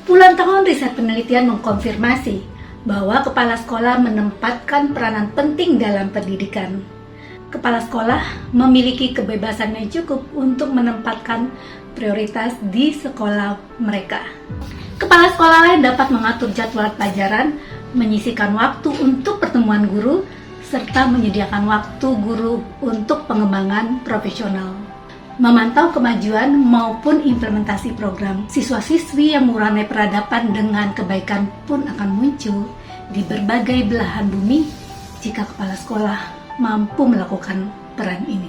Puluhan tahun riset penelitian mengkonfirmasi bahwa kepala sekolah menempatkan peranan penting dalam pendidikan. Kepala sekolah memiliki kebebasan yang cukup untuk menempatkan prioritas di sekolah mereka. Kepala sekolah lain dapat mengatur jadwal pelajaran, menyisihkan waktu untuk pertemuan guru, serta menyediakan waktu guru untuk pengembangan profesional. Memantau kemajuan maupun implementasi program, siswa-siswi yang mewarnai peradaban dengan kebaikan pun akan muncul di berbagai belahan bumi jika kepala sekolah mampu melakukan peran ini.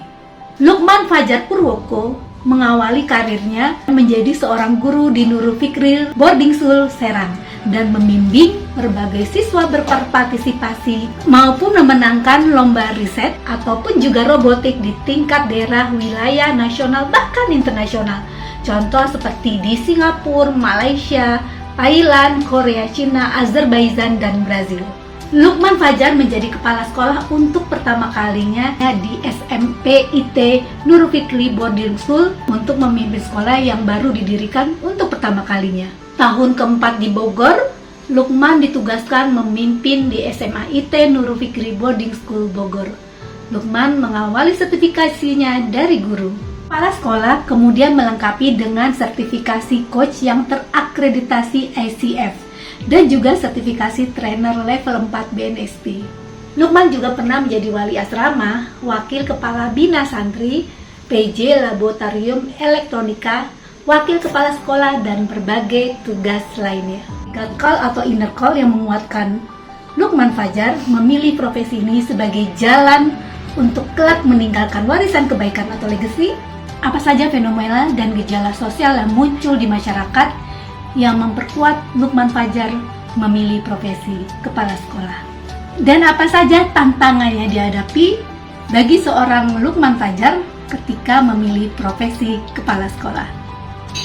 Lukman Fajar Purwoko mengawali karirnya menjadi seorang guru di Nurul Fikri Boarding School Serang dan membimbing berbagai siswa berpartisipasi maupun memenangkan lomba riset ataupun juga robotik di tingkat daerah, wilayah, nasional, bahkan internasional. Contoh seperti di Singapura, Malaysia, Thailand, Korea, Cina, Azerbaijan, dan Brazil. Lukman Fajar menjadi kepala sekolah untuk pertama kalinya di SMP IT Nurul Fikri Boarding School untuk memimpin sekolah yang baru didirikan untuk pertama kalinya. Tahun keempat di Bogor, Lukman ditugaskan memimpin di SMA IT Nurul Fikri Boarding School Bogor. Lukman mengawali sertifikasinya dari guru. Kepala sekolah kemudian melengkapi dengan sertifikasi coach yang terakreditasi ICF dan juga sertifikasi trainer level 4 BNSP. Lukman juga pernah menjadi wali asrama, wakil kepala bina santri, PJ Laboratorium Elektronika, wakil kepala sekolah, dan berbagai tugas lainnya. Gut call atau inner call yang menguatkan Lukman Fajar memilih profesi ini sebagai jalan untuk kelak meninggalkan warisan kebaikan atau legacy. Apa saja fenomena dan gejala sosial yang muncul di masyarakat yang memperkuat Lukman Fajar memilih profesi kepala sekolah. Dan apa saja tantangan yang dihadapi bagi seorang Lukman Fajar ketika memilih profesi kepala sekolah.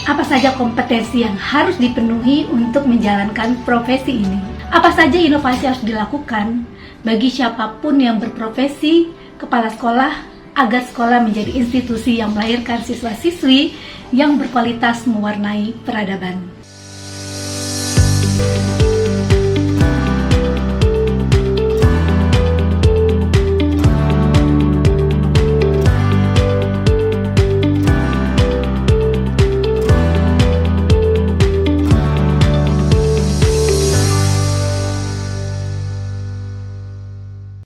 Apa saja kompetensi yang harus dipenuhi untuk menjalankan profesi ini. Apa saja inovasi harus dilakukan bagi siapapun yang berprofesi kepala sekolah agar sekolah menjadi institusi yang melahirkan siswa-siswi yang berkualitas mewarnai peradaban.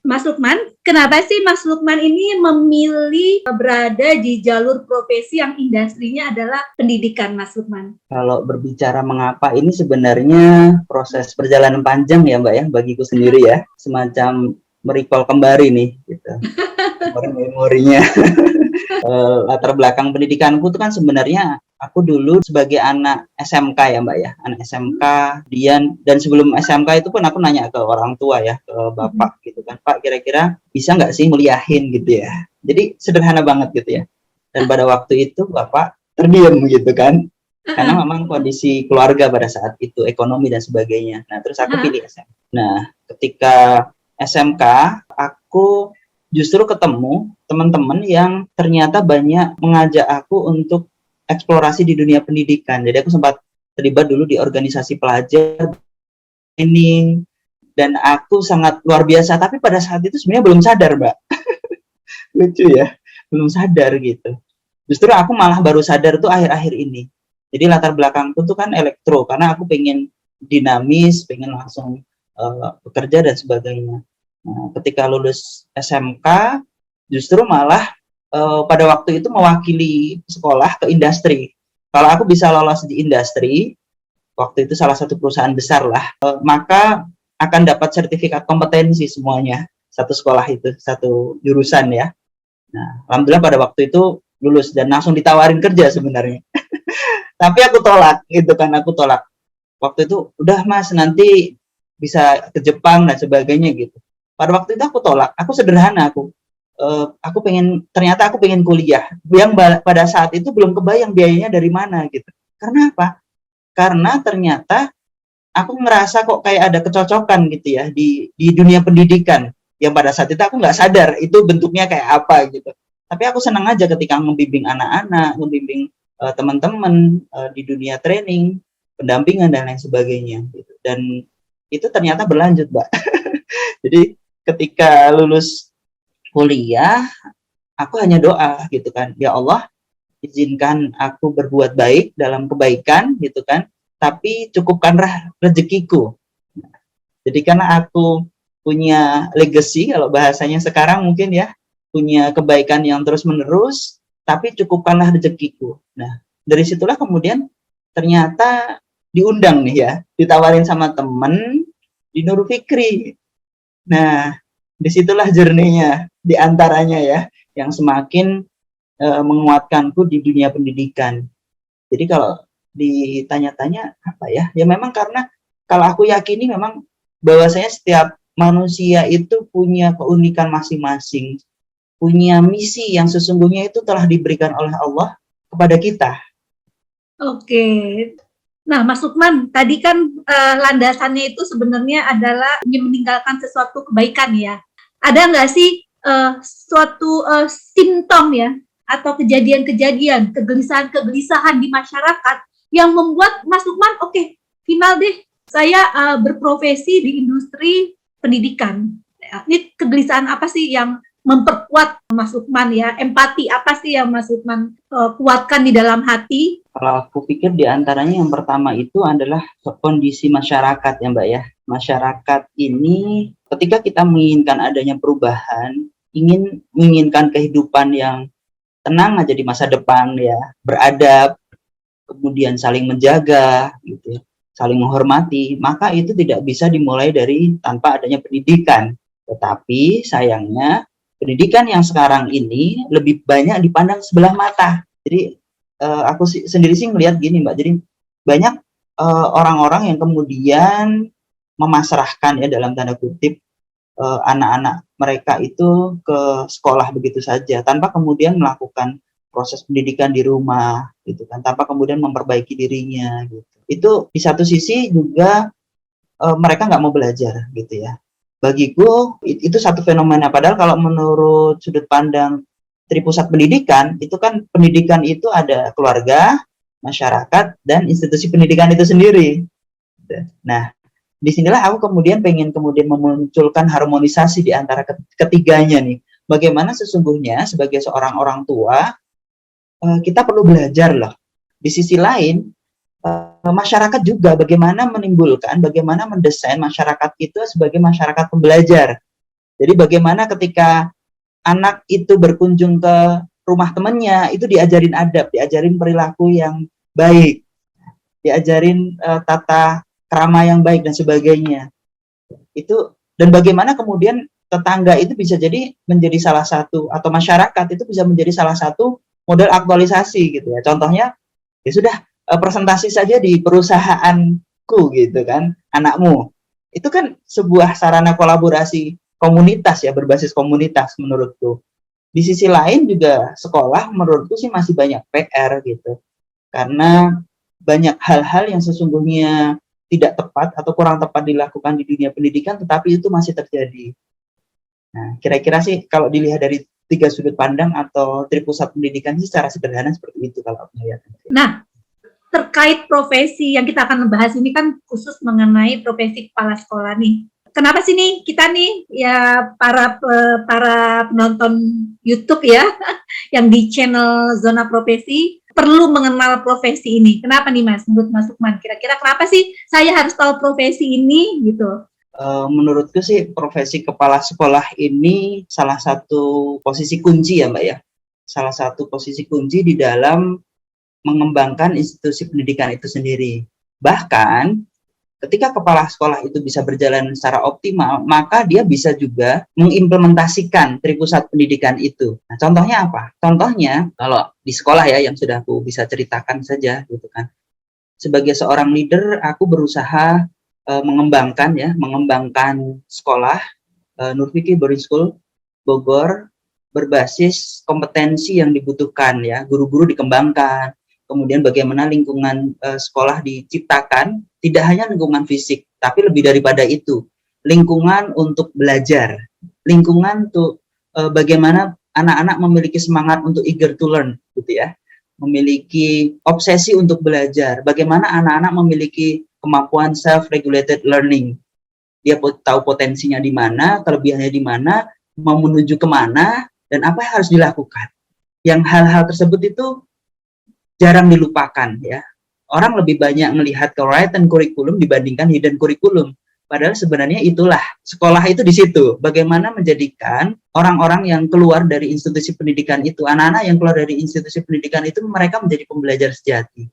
Mas Lukman, kenapa sih Mas Lukman ini memilih berada di jalur profesi yang industrinya adalah pendidikan, Mas Lukman? Kalau berbicara mengapa, ini sebenarnya proses perjalanan panjang ya Mbak ya, bagiku sendiri ya. Semacam merecall kembali nih, gitu. Memorinya. Latar belakang pendidikanku itu kan sebenarnya aku dulu sebagai anak SMK ya Mbak ya, anak SMK, dan sebelum SMK itu pun aku nanya ke orang tua ya, ke bapak gitu kan, Pak kira-kira bisa nggak sih muliahin gitu ya. Jadi sederhana banget gitu ya. Dan pada waktu itu bapak terdiam gitu kan, karena memang kondisi keluarga pada saat itu, ekonomi dan sebagainya. Nah terus aku pilih SMK. Nah ketika SMK aku justru ketemu teman-teman yang ternyata banyak mengajak aku untuk eksplorasi di dunia pendidikan. Jadi aku sempat terlibat dulu di organisasi pelajar ini, dan aku sangat luar biasa. Tapi pada saat itu sebenarnya belum sadar, Mbak. Lucu ya, belum sadar gitu. Justru aku malah baru sadar tuh akhir-akhir ini. Jadi latar belakangku tuh kan elektro, karena aku pengen dinamis, pengen langsung bekerja dan sebagainya. Nah, ketika lulus SMK, justru malah pada waktu itu mewakili sekolah ke industri. Kalau aku bisa lolos di industri, waktu itu salah satu perusahaan besar lah, maka akan dapat sertifikat kompetensi semuanya, satu sekolah itu, satu jurusan ya. Nah, alhamdulillah pada waktu itu lulus dan langsung ditawarin kerja sebenarnya. Tapi aku tolak, gitu kan, aku tolak. Waktu itu, udah mas, nanti bisa ke Jepang dan sebagainya gitu. Pada waktu itu aku tolak, aku sederhana, ternyata aku pengen kuliah, yang pada saat itu belum kebayang biayanya dari mana gitu. Karena apa? Karena ternyata aku ngerasa kok kayak ada kecocokan gitu ya di dunia pendidikan, yang pada saat itu aku nggak sadar itu bentuknya kayak apa gitu. Tapi aku senang aja ketika membimbing anak-anak, membimbing teman-teman di dunia training, pendampingan dan lain sebagainya gitu. Dan itu ternyata berlanjut, Mbak. Jadi ketika lulus kuliah, aku hanya doa gitu kan, ya Allah, izinkan aku berbuat baik dalam kebaikan gitu kan, tapi cukupkanlah rezekiku. Jadi karena aku punya legacy, kalau bahasanya sekarang mungkin ya, punya kebaikan yang terus menerus, tapi cukupkanlah rezekiku. Nah, dari situlah kemudian ternyata diundang nih ya, ditawarin sama temen di Nurul Fikri. Nah, disitulah journey-nya, diantaranya ya, yang semakin menguatkanku di dunia pendidikan. Jadi kalau ditanya-tanya apa ya, ya memang karena kalau aku yakini memang bahwasanya setiap manusia itu punya keunikan masing-masing, punya misi yang sesungguhnya itu telah diberikan oleh Allah kepada kita. Oke. Nah, Mas Lukman, tadi kan landasannya itu sebenarnya adalah ingin meninggalkan sesuatu kebaikan ya. Ada nggak sih suatu simptom ya, atau kejadian-kejadian, kegelisahan-kegelisahan di masyarakat yang membuat Mas Lukman, oke, final deh, saya berprofesi di industri pendidikan. Ini kegelisahan apa sih yang memperkuat Mas Lukman ya? Empati apa sih yang Mas Lukman kuatkan di dalam hati? Kalau aku pikir diantaranya yang pertama itu adalah kondisi masyarakat ya Mbak ya. Masyarakat ini ketika kita menginginkan adanya perubahan, menginginkan kehidupan yang tenang aja di masa depan ya, beradab, kemudian saling menjaga, gitu ya, saling menghormati, maka itu tidak bisa dimulai dari tanpa adanya pendidikan. Tetapi sayangnya pendidikan yang sekarang ini lebih banyak dipandang sebelah mata. Jadi aku sendiri sih melihat gini Mbak, jadi banyak orang-orang yang kemudian memasrahkan ya dalam tanda kutip anak-anak mereka itu ke sekolah begitu saja tanpa kemudian melakukan proses pendidikan di rumah gitu kan, tanpa kemudian memperbaiki dirinya gitu. Itu di satu sisi juga mereka nggak mau belajar gitu ya. Bagiku itu satu fenomena, padahal kalau menurut sudut pandang Tripusat Pendidikan, itu kan pendidikan itu ada keluarga, masyarakat, dan institusi pendidikan itu sendiri. Nah, disinilah aku kemudian pengen memunculkan harmonisasi di antara ketiganya nih. Bagaimana sesungguhnya sebagai seorang orang tua, kita perlu belajar loh. Di sisi lain, masyarakat juga bagaimana bagaimana mendesain masyarakat itu sebagai masyarakat pembelajar. Jadi bagaimana ketika anak itu berkunjung ke rumah temannya, itu diajarin adab, diajarin perilaku yang baik, diajarin tata krama yang baik dan sebagainya. Itu, dan bagaimana kemudian tetangga itu bisa jadi menjadi salah satu, atau masyarakat itu bisa menjadi salah satu model aktualisasi gitu ya. Contohnya, ya sudah presentasi saja di perusahaanku gitu kan, anakmu. Itu kan sebuah sarana kolaborasi komunitas ya, berbasis komunitas menurutku. Di sisi lain juga sekolah menurutku sih masih banyak PR gitu. Karena banyak hal-hal yang sesungguhnya tidak tepat atau kurang tepat dilakukan di dunia pendidikan, tetapi itu masih terjadi. Nah, kira-kira sih kalau dilihat dari 3 sudut pandang atau tripusat pendidikan sih secara sederhana seperti itu kalau aku melihat. Nah, terkait profesi yang kita akan bahas ini kan khusus mengenai profesi kepala sekolah nih. Kenapa sih nih kita nih ya para penonton YouTube ya yang di channel Zona Profesi perlu mengenal profesi ini? Kenapa nih Mas? Menurut Mas Lukman, kira-kira kenapa sih saya harus tahu profesi ini gitu? Menurutku sih profesi kepala sekolah ini salah satu posisi kunci ya Mbak ya. Salah satu posisi kunci di dalam mengembangkan institusi pendidikan itu sendiri. Bahkan ketika kepala sekolah itu bisa berjalan secara optimal, maka dia bisa juga mengimplementasikan tripusat pendidikan itu. Nah, contohnya apa? Contohnya kalau di sekolah ya yang sudah aku bisa ceritakan saja gitu kan. Sebagai seorang leader, aku berusaha mengembangkan sekolah Nur Fikri Boarding School Bogor berbasis kompetensi yang dibutuhkan ya, guru-guru dikembangkan, kemudian bagaimana lingkungan sekolah diciptakan, tidak hanya lingkungan fisik, tapi lebih daripada itu, lingkungan untuk belajar, lingkungan untuk bagaimana anak-anak memiliki semangat untuk eager to learn, gitu ya. memiliki obsesi untuk belajar. Bagaimana anak-anak memiliki kemampuan self-regulated learning. Dia tahu potensinya di mana, kelebihannya di mana, mau menuju kemana, dan apa yang harus dilakukan. Yang hal-hal tersebut itu jarang dilupakan ya. Orang lebih banyak melihat ke written curriculum dibandingkan hidden curriculum. Padahal sebenarnya itulah sekolah itu di situ. Bagaimana menjadikan orang-orang yang keluar dari institusi pendidikan itu, anak-anak yang keluar dari institusi pendidikan itu, mereka menjadi pembelajar sejati.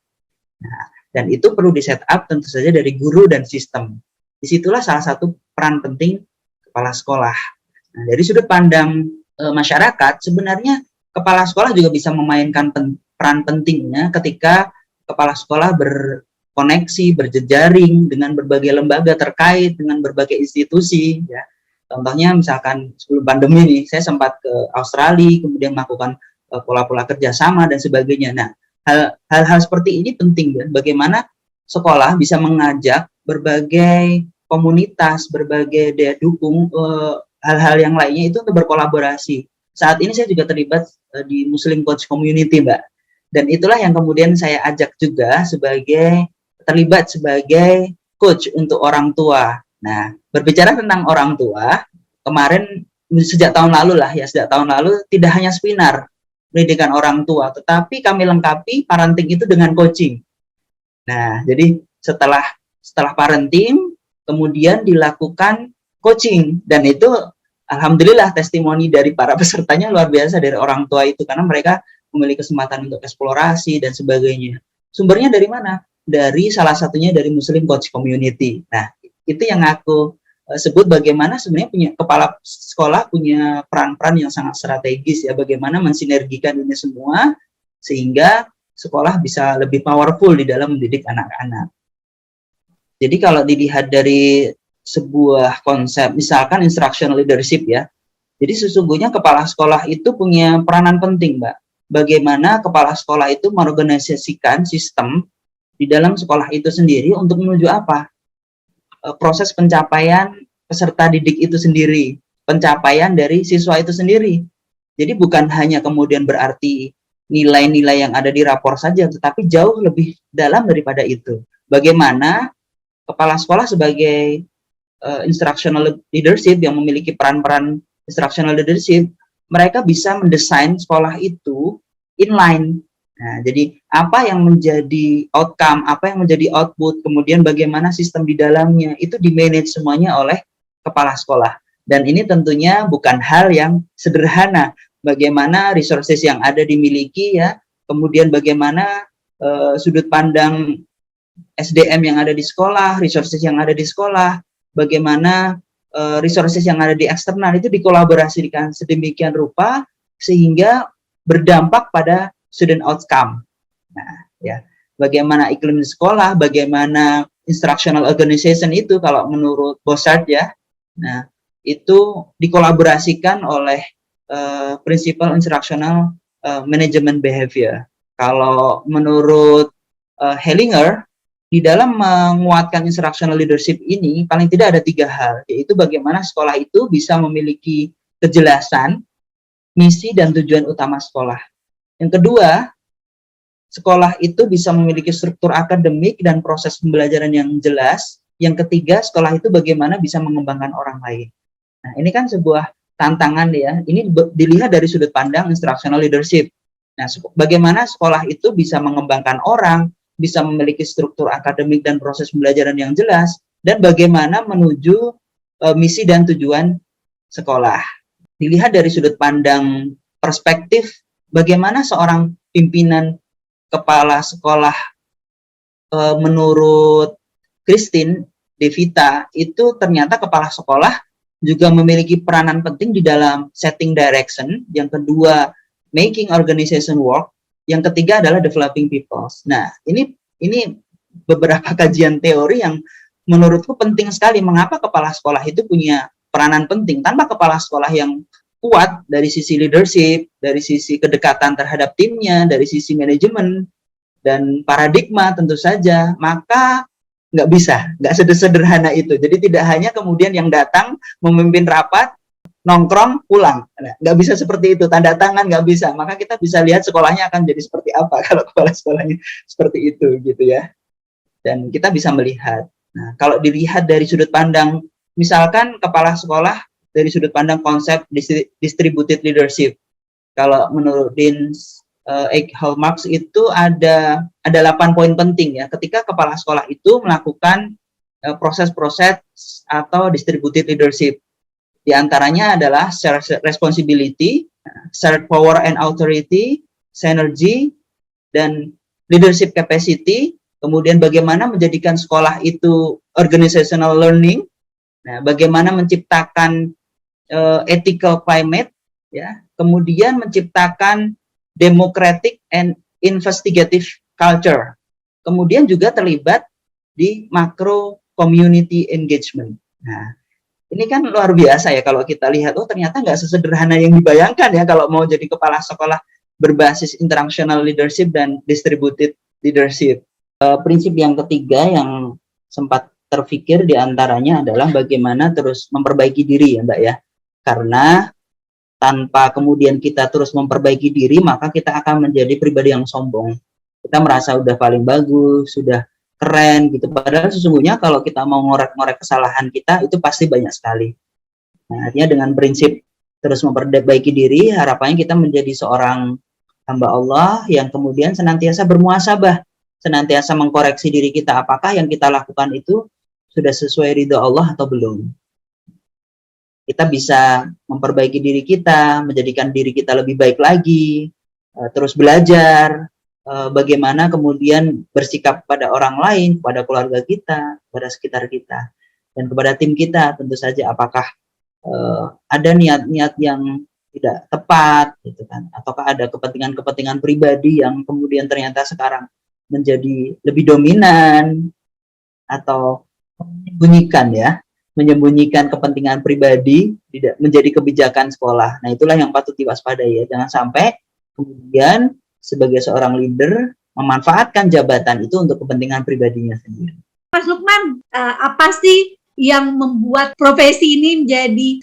Nah, dan itu perlu di set up tentu saja dari guru dan sistem. Disitulah salah satu peran penting kepala sekolah. Nah, dari sudut pandang masyarakat, sebenarnya kepala sekolah juga bisa memainkan peran pentingnya ketika kepala sekolah berkoneksi, berjejaring dengan berbagai lembaga terkait dengan berbagai institusi. Ya. Contohnya misalkan sebelum pandemi nih, saya sempat ke Australia, kemudian melakukan pola-pola kerjasama dan sebagainya. Nah, hal-hal seperti ini penting ya. Bagaimana sekolah bisa mengajak berbagai komunitas, berbagai daya dukung, hal-hal yang lainnya itu untuk berkolaborasi. Saat ini saya juga terlibat di Muslim Coach Community, Mbak. Dan itulah yang kemudian saya ajak juga terlibat sebagai coach untuk orang tua. Nah, berbicara tentang orang tua, kemarin sejak tahun lalu tidak hanya seminar pendidikan orang tua, tetapi kami lengkapi parenting itu dengan coaching. Nah, jadi setelah parenting, kemudian dilakukan coaching, dan itu alhamdulillah testimoni dari para pesertanya luar biasa dari orang tua itu, karena mereka memiliki kesempatan untuk eksplorasi dan sebagainya. Sumbernya dari mana? Dari salah satunya dari Muslim Coach Community. Nah, itu yang aku sebut bagaimana sebenarnya kepala sekolah punya peran-peran yang sangat strategis ya, bagaimana mensinergikan ini semua sehingga sekolah bisa lebih powerful di dalam mendidik anak-anak. Jadi kalau dilihat dari sebuah konsep, misalkan instructional leadership ya, jadi sesungguhnya kepala sekolah itu punya peranan penting, Mbak. Bagaimana kepala sekolah itu mengorganisasikan sistem di dalam sekolah itu sendiri untuk menuju apa? Proses pencapaian peserta didik itu sendiri, pencapaian dari siswa itu sendiri. Jadi bukan hanya kemudian berarti nilai-nilai yang ada di rapor saja, tetapi jauh lebih dalam daripada itu. Bagaimana kepala sekolah sebagai instructional leadership yang memiliki peran-peran instructional leadership, mereka bisa mendesain sekolah itu inline. Nah, jadi apa yang menjadi outcome, apa yang menjadi output, kemudian bagaimana sistem di dalamnya, itu di-manage semuanya oleh kepala sekolah. Dan ini tentunya bukan hal yang sederhana. Bagaimana resources yang ada dimiliki ya, kemudian bagaimana sudut pandang SDM yang ada di sekolah, resources yang ada di sekolah, bagaimana resources yang ada di eksternal itu dikolaborasikan sedemikian rupa sehingga berdampak pada student outcome. Nah, ya, bagaimana iklim di sekolah, bagaimana instructional organization itu kalau menurut Bossard ya, nah itu dikolaborasikan oleh principal instructional management behavior. Kalau menurut Hellinger, di dalam menguatkan instructional leadership ini, paling tidak ada 3 hal, yaitu bagaimana sekolah itu bisa memiliki kejelasan, misi, dan tujuan utama sekolah. Yang kedua, sekolah itu bisa memiliki struktur akademik dan proses pembelajaran yang jelas. Yang ketiga, sekolah itu bagaimana bisa mengembangkan orang lain. Nah, ini kan sebuah tantangan ya, ini dilihat dari sudut pandang instructional leadership. Nah, bagaimana sekolah itu bisa mengembangkan orang, bisa memiliki struktur akademik dan proses pembelajaran yang jelas, dan bagaimana menuju misi dan tujuan sekolah. Dilihat dari sudut pandang perspektif, bagaimana seorang pimpinan kepala sekolah menurut Christine Devita, itu ternyata kepala sekolah juga memiliki peranan penting di dalam setting direction, yang kedua making organization work, yang ketiga adalah developing people. Nah, ini beberapa kajian teori yang menurutku penting sekali. Mengapa kepala sekolah itu punya peranan penting? Tanpa kepala sekolah yang kuat dari sisi leadership, dari sisi kedekatan terhadap timnya, dari sisi manajemen dan paradigma tentu saja, maka nggak sederhana itu. Jadi tidak hanya kemudian yang datang memimpin rapat, nongkrong, pulang. Nah, nggak bisa seperti itu, tanda tangan nggak bisa. Maka kita bisa lihat sekolahnya akan jadi seperti apa kalau kepala sekolahnya seperti itu, gitu ya. Dan kita bisa melihat. Nah, kalau dilihat dari sudut pandang, misalkan kepala sekolah dari sudut pandang konsep distributed leadership. Kalau menurut Dean Eichel Marx itu ada 8 poin penting ya. Ketika kepala sekolah itu melakukan proses-proses atau distributed leadership. Di antaranya adalah shared responsibility, shared power and authority, synergy, dan leadership capacity. Kemudian bagaimana menjadikan sekolah itu organizational learning. Nah, bagaimana menciptakan ethical climate, ya. Kemudian menciptakan democratic and investigative culture. Kemudian juga terlibat di macro community engagement. Nah, ini kan luar biasa ya kalau kita lihat, oh ternyata nggak sesederhana yang dibayangkan ya kalau mau jadi kepala sekolah berbasis international leadership dan distributed leadership. Prinsip yang ketiga yang sempat terfikir diantaranya adalah bagaimana terus memperbaiki diri ya Mbak ya. Karena tanpa kemudian kita terus memperbaiki diri, maka kita akan menjadi pribadi yang sombong. Kita merasa udah paling bagus, sudah keren gitu. Padahal sesungguhnya kalau kita mau ngorek-ngorek kesalahan kita, itu pasti banyak sekali. Nah, artinya dengan prinsip terus memperbaiki diri, harapannya kita menjadi seorang hamba Allah yang kemudian senantiasa bermuhasabah, senantiasa mengkoreksi diri kita, apakah yang kita lakukan itu sudah sesuai ridho Allah atau belum. Kita bisa memperbaiki diri kita, menjadikan diri kita lebih baik lagi, terus belajar, bagaimana kemudian bersikap pada orang lain, pada keluarga kita, pada sekitar kita, dan kepada tim kita. Tentu saja apakah ada niat-niat yang tidak tepat, gitu kan? Ataukah ada kepentingan-kepentingan pribadi yang kemudian ternyata sekarang menjadi lebih dominan, atau menyembunyikan kepentingan pribadi tidak menjadi kebijakan sekolah. Nah, itulah yang patut diwaspadai ya. Jangan sampai kemudian sebagai seorang leader memanfaatkan jabatan itu untuk kepentingan pribadinya sendiri. Mas Lukman, apa sih yang membuat profesi ini menjadi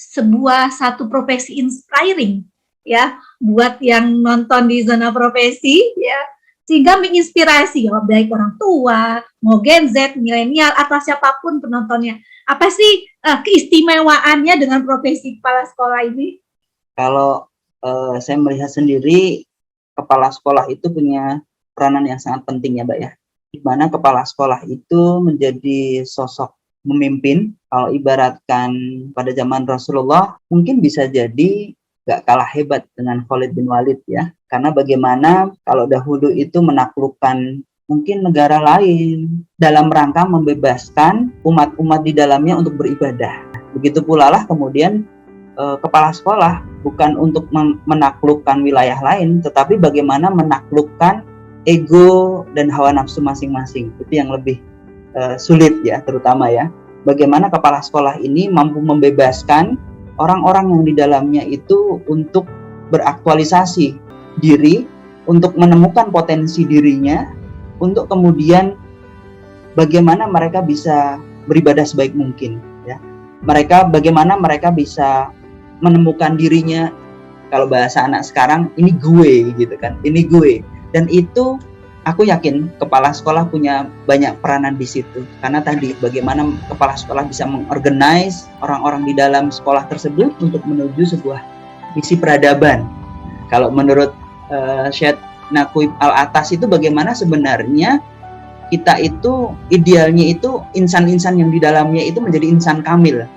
satu profesi inspiring ya buat yang nonton di zona profesi ya, sehingga menginspirasi ya, baik orang tua, mau Gen Z, milenial atau siapapun penontonnya. Apa sih keistimewaannya dengan profesi kepala sekolah ini? Kalau saya melihat sendiri, kepala sekolah itu punya peranan yang sangat penting ya Mbak ya, di mana kepala sekolah itu menjadi sosok memimpin. Kalau ibaratkan pada zaman Rasulullah, mungkin bisa jadi gak kalah hebat dengan Khalid bin Walid ya, karena bagaimana kalau dahulu itu menaklukkan mungkin negara lain dalam rangka membebaskan umat-umat di dalamnya untuk beribadah. Begitu pula lah kemudian kepala sekolah bukan untuk menaklukkan wilayah lain, tetapi bagaimana menaklukkan ego dan hawa nafsu masing-masing. Itu yang lebih sulit ya, terutama ya. Bagaimana kepala sekolah ini mampu membebaskan orang-orang yang di dalamnya itu untuk beraktualisasi diri, untuk menemukan potensi dirinya, untuk kemudian bagaimana mereka bisa beribadah sebaik mungkin ya. Bagaimana mereka bisa menemukan dirinya, kalau bahasa anak sekarang, ini gue gitu kan, ini gue. Dan itu aku yakin kepala sekolah punya banyak peranan di situ, karena tadi bagaimana kepala sekolah bisa mengorganize orang-orang di dalam sekolah tersebut untuk menuju sebuah misi peradaban. Kalau menurut Syed Naqib Al-Atas itu bagaimana sebenarnya kita itu idealnya itu insan-insan yang di dalamnya itu menjadi insan kamil,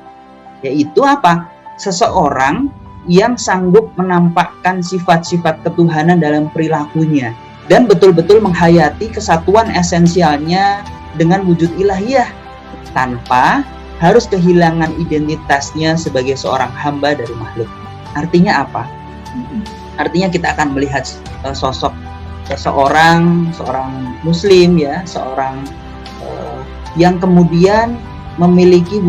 yaitu apa? Seseorang yang sanggup menampakkan sifat-sifat ketuhanan dalam perilakunya dan betul-betul menghayati kesatuan esensialnya dengan wujud ilahiyah tanpa harus kehilangan identitasnya sebagai seorang hamba dari makhluk. Artinya apa? Artinya kita akan melihat sosok seorang muslim ya, seorang yang kemudian memiliki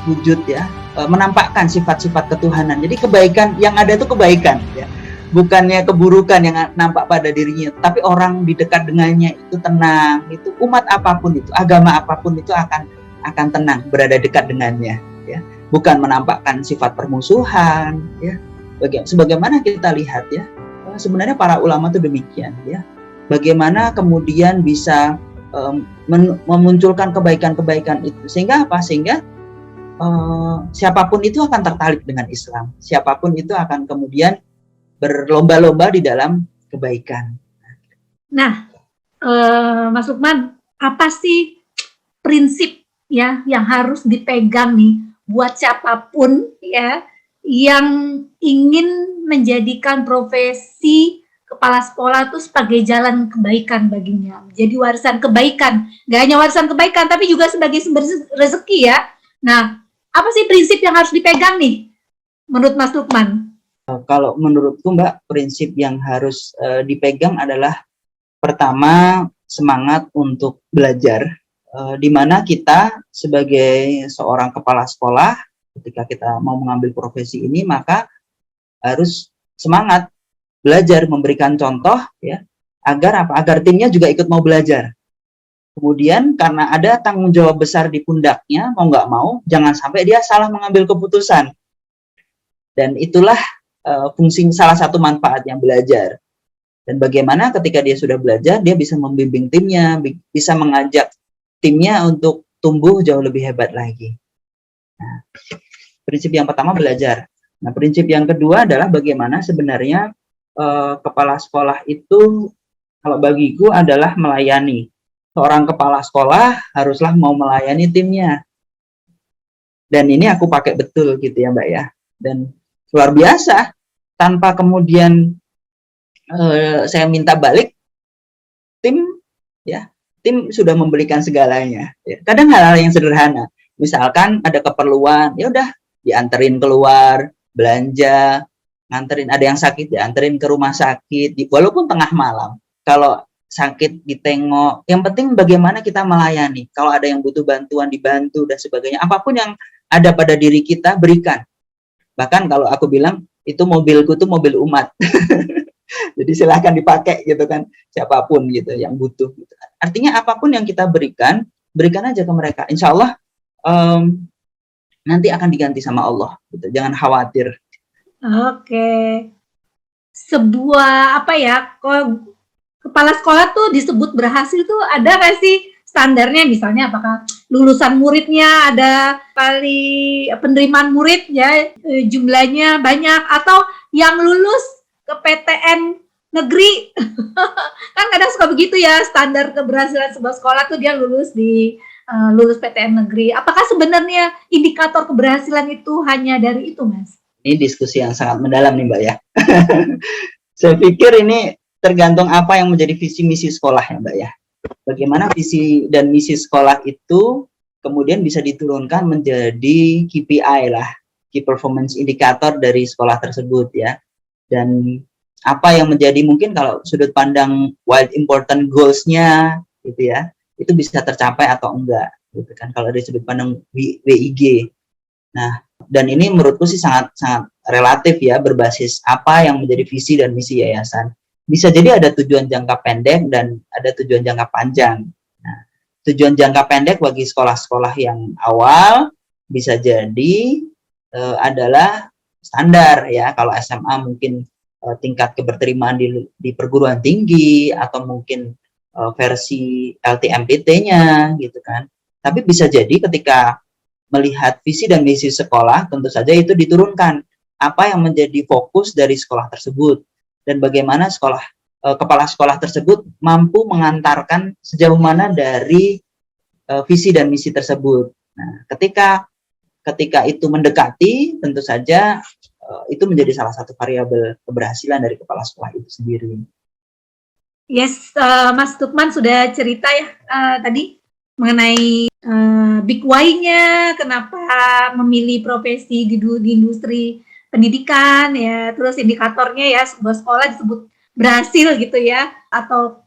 wujud ya, menampakkan sifat-sifat ketuhanan. Jadi kebaikan yang ada itu kebaikan ya, bukannya keburukan yang nampak pada dirinya, tapi orang di dekat dengannya itu tenang. Itu umat apapun itu, agama apapun itu akan tenang berada dekat dengannya ya. bukan menampakkan sifat permusuhan, ya. Sebagaimana kita lihat ya, sebenarnya para ulama itu demikian, ya. Bagaimana kemudian bisa memunculkan kebaikan-kebaikan itu, sehingga apa? Sehingga siapapun itu akan tertarik dengan Islam, siapapun itu akan kemudian berlomba-lomba di dalam kebaikan. Nah, Mas Lukman, apa sih prinsip ya yang harus dipegang nih buat siapapun ya yang ingin menjadikan profesi kepala sekolah itu sebagai jalan kebaikan baginya, jadi warisan kebaikan, nggak hanya warisan kebaikan tapi juga sebagai sumber rezeki ya. Nah, apa sih prinsip yang harus dipegang nih menurut Mas Lukman? Kalau menurutku Mbak, prinsip yang harus dipegang adalah pertama semangat untuk belajar, di mana kita sebagai seorang kepala sekolah ketika kita mau mengambil profesi ini maka harus semangat belajar, memberikan contoh ya, agar apa? Agar timnya juga ikut mau belajar. Kemudian karena ada tanggung jawab besar di pundaknya, mau nggak mau jangan sampai dia salah mengambil keputusan. Dan itulah fungsi salah satu manfaat yang belajar. Dan bagaimana ketika dia sudah belajar, dia bisa membimbing timnya, bisa mengajak timnya untuk tumbuh jauh lebih hebat lagi. Nah, prinsip yang pertama belajar. Nah, prinsip yang kedua adalah bagaimana sebenarnya kepala sekolah itu, kalau bagiku adalah melayani. Seorang kepala sekolah haruslah mau melayani timnya. Dan ini aku pakai betul gitu ya Mbak ya. Dan luar biasa, tanpa kemudian saya minta balik, tim sudah memberikan segalanya. Ya. Kadang hal-hal yang sederhana, misalkan ada keperluan, ya udah dianterin keluar, belanja, nganterin, ada yang sakit dianterin ke rumah sakit, walaupun tengah malam. Kalau sakit ditengok, yang penting bagaimana kita melayani. Kalau ada yang butuh bantuan dibantu dan sebagainya, apapun yang ada pada diri kita berikan. Bahkan kalau aku bilang itu mobilku tuh mobil umat. Jadi silahkan dipakai gitu kan, siapapun gitu yang butuh gitu. Artinya apapun yang kita berikan, berikan aja ke mereka. Insya Allah nanti akan diganti sama Allah gitu. Jangan khawatir. Oke. Sebuah apa ya, kepala sekolah tuh disebut berhasil tuh ada nggak sih standarnya, misalnya apakah lulusan muridnya ada kali penerimaan murid ya jumlahnya banyak, atau yang lulus ke PTN negeri kan kadang suka begitu ya, standar keberhasilan sebuah sekolah tuh dia lulus PTN negeri. Apakah sebenarnya indikator keberhasilan itu hanya dari itu, Mas? Ini diskusi yang sangat mendalam nih Mbak ya. Saya pikir ini tergantung apa yang menjadi visi misi sekolah ya Mbak ya. Bagaimana visi dan misi sekolah itu kemudian bisa diturunkan menjadi KPI lah, Key Performance Indicator dari sekolah tersebut ya. Dan apa yang menjadi mungkin kalau sudut pandang wide important goals-nya gitu ya, itu bisa tercapai atau enggak gitu kan kalau dari sudut pandang WIG. Nah, dan ini menurutku sih sangat relatif ya, berbasis apa yang menjadi visi dan misi yayasan. Bisa jadi ada tujuan jangka pendek dan ada tujuan jangka panjang. Nah, tujuan jangka pendek bagi sekolah-sekolah yang awal bisa jadi adalah standar ya. Kalau SMA mungkin tingkat keberterimaan di perguruan tinggi, atau mungkin versi LTMPT-nya gitu kan. Tapi bisa jadi ketika melihat visi dan misi sekolah, tentu saja itu diturunkan apa yang menjadi fokus dari sekolah tersebut dan bagaimana kepala sekolah tersebut mampu mengantarkan sejauh mana dari visi dan misi tersebut. Nah, ketika itu mendekati, tentu saja itu menjadi salah satu variabel keberhasilan dari kepala sekolah itu sendiri. Yes, Mas Lukman sudah cerita ya tadi mengenai big why-nya, kenapa memilih profesi di industri pendidikan ya, terus indikatornya ya sebuah sekolah disebut berhasil gitu ya, atau